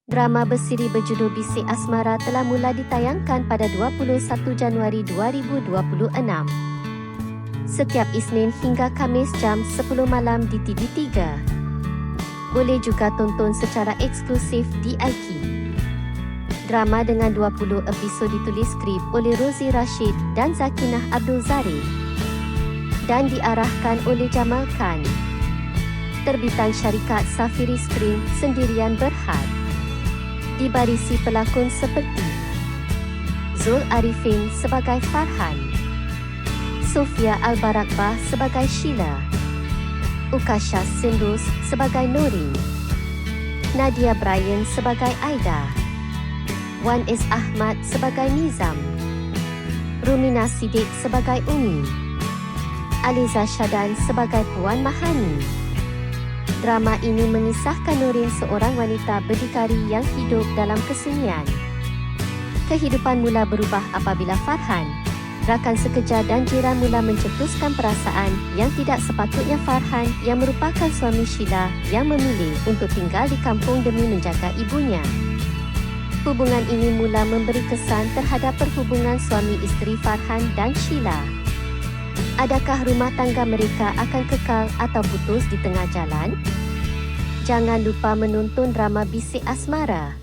Drama bersiri berjudul Bisik Asmara telah mula ditayangkan pada 21 Januari 2026. Setiap Isnin hingga Khamis jam 10 malam di TV3. Boleh juga tonton secara eksklusif di iQIYI. Drama dengan 20 episod ditulis skrip oleh Rozi Rashid dan Zakinah Abdul Zarif dan diarahkan oleh Jamal Khan. Terbitan syarikat Safiri Screen Sendirian Berhad. Dibarisi pelakon seperti Zul Arifin sebagai Farhan, Sofia Al-Barakbah sebagai Sheila, Ukasha Sindus sebagai Nuri, Nadia Bryan sebagai Aida, Wan S. Ahmad sebagai Nizam, Rumina Siddiq sebagai Umi, Aliza Shadan sebagai Puan Mahani. Drama ini mengisahkan Nurin, seorang wanita berdikari yang hidup dalam kesunyian. Kehidupan mula berubah apabila Farhan, rakan sekerja dan jiran mula mencetuskan perasaan yang tidak sepatutnya. Farhan yang merupakan suami Sheila yang memilih untuk tinggal di kampung demi menjaga ibunya. Hubungan ini mula memberi kesan terhadap perhubungan suami isteri Farhan dan Sheila. Adakah rumah tangga mereka akan kekal atau putus di tengah jalan? Jangan lupa menonton drama Bisik Asmara.